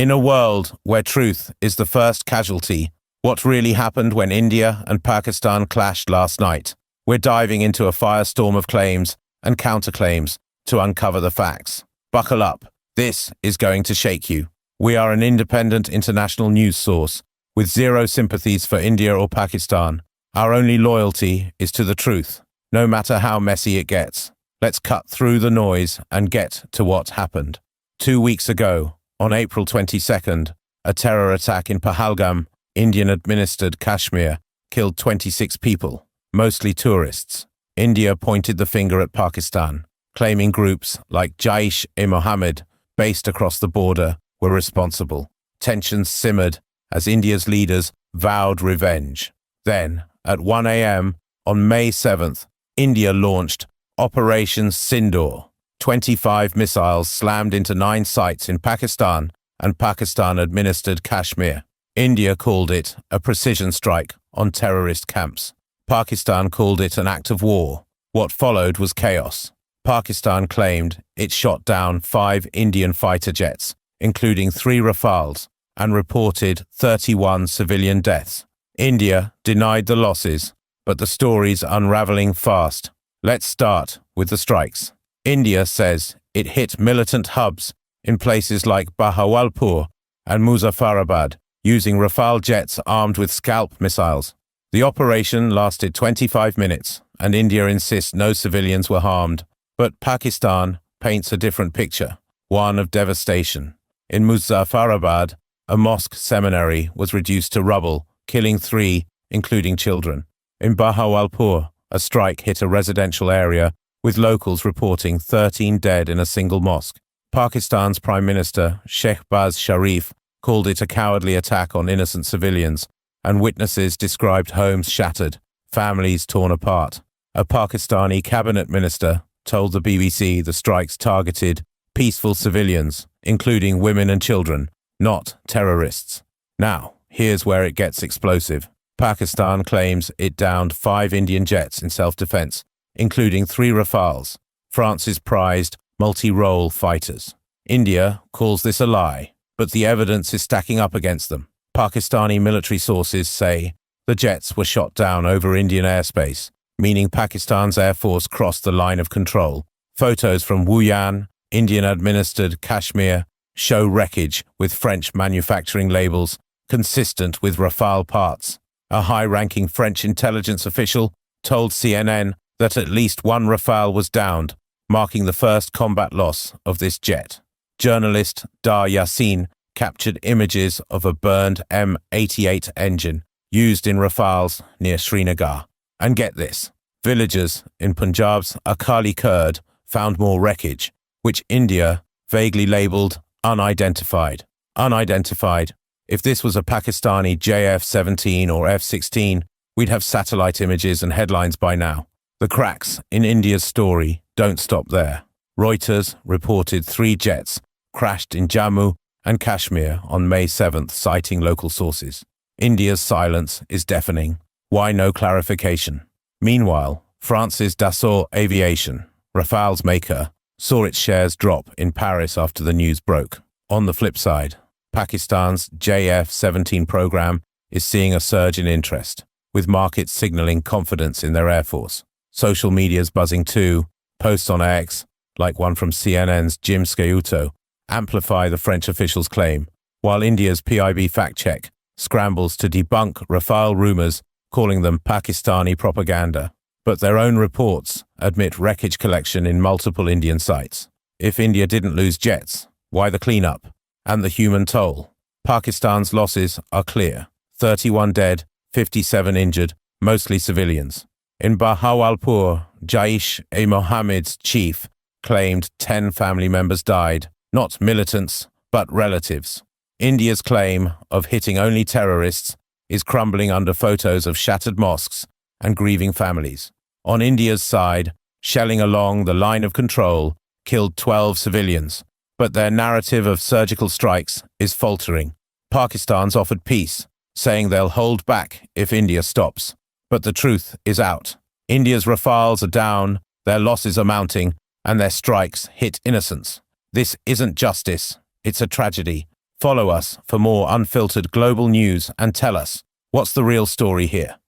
In a world where truth is the first casualty, what really happened when India and Pakistan clashed last night? We're diving into a firestorm of claims and counterclaims to uncover the facts. Buckle up. This is going to shake you. We are an independent international news source with zero sympathies for India or Pakistan. Our only loyalty is to the truth, no matter how messy it gets. Let's cut through the noise and get to what happened. 2 weeks ago, on April 22nd, a terror attack in Pahalgam, Indian-administered Kashmir, killed 26 people, mostly tourists. India pointed the finger at Pakistan, claiming groups like Jaish-e-Mohammed, based across the border, were responsible. Tensions simmered as India's leaders vowed revenge. Then, at 1 a.m. on May 7th, India launched Operation Sindoor. 25 missiles slammed into 9 sites in Pakistan and Pakistan-administered Kashmir. India called it a precision strike on terrorist camps. Pakistan called it an act of war. What followed was chaos. Pakistan claimed it shot down 5 Indian fighter jets, including 3 Rafales, and reported 31 civilian deaths. India denied the losses, but the story's unraveling fast. Let's start with the strikes. India says it hit militant hubs in places like Bahawalpur and Muzaffarabad using Rafale jets armed with Scalp missiles. The operation lasted 25 minutes, and India insists no civilians were harmed. But Pakistan paints a different picture, one of devastation. In Muzaffarabad, a mosque seminary was reduced to rubble, killing 3, including children. In Bahawalpur, a strike hit a residential area, with locals reporting 13 dead in a single mosque. Pakistan's Prime Minister, Shehbaz Sharif, called it a cowardly attack on innocent civilians, and witnesses described homes shattered, families torn apart. A Pakistani cabinet minister told the BBC the strikes targeted peaceful civilians, including women and children, not terrorists. Now, here's where it gets explosive. Pakistan claims it downed 5 Indian jets in self-defense, including 3 Rafales, France's prized multi-role fighters. India calls this a lie, but the evidence is stacking up against them. Pakistani military sources say the jets were shot down over Indian airspace, meaning Pakistan's air force crossed the line of control. Photos from Gurion, Indian-administered Kashmir, show wreckage with French manufacturing labels consistent with Rafale parts. A high-ranking French intelligence official told CNN that at least 1 Rafale was downed, marking the first combat loss of this jet. Journalist Dar Yassin captured images of a burned M88 engine used in Rafales near Srinagar. And get this, villagers in Punjab's Akali Kurd found more wreckage, which India vaguely labelled unidentified. Unidentified. If this was a Pakistani JF-17 or F-16, we'd have satellite images and headlines by now. The cracks in India's story don't stop there. Reuters reported 3 jets crashed in Jammu and Kashmir on May 7th, citing local sources. India's silence is deafening. Why no clarification? Meanwhile, France's Dassault Aviation, Rafale's maker, saw its shares drop in Paris after the news broke. On the flip side, Pakistan's JF-17 program is seeing a surge in interest, with markets signaling confidence in their air force. Social media's buzzing too. Posts on X, like one from CNN's Jim Sceuto, amplify the French official's claim, while India's PIB fact-check scrambles to debunk Rafale rumors, calling them Pakistani propaganda. But their own reports admit wreckage collection in multiple Indian sites. If India didn't lose jets, why the cleanup? And the human toll? Pakistan's losses are clear. 31 dead, 57 injured, mostly civilians. In Bahawalpur, Jaish-e-Mohammed's chief claimed 10 family members died, not militants, but relatives. India's claim of hitting only terrorists is crumbling under photos of shattered mosques and grieving families. On India's side, shelling along the line of control killed 12 civilians, but their narrative of surgical strikes is faltering. Pakistan's offered peace, saying they'll hold back if India stops. But the truth is out. India's Rafales are down, their losses are mounting, and their strikes hit innocents. This isn't justice, it's a tragedy. Follow us for more unfiltered global news and tell us, what's the real story here?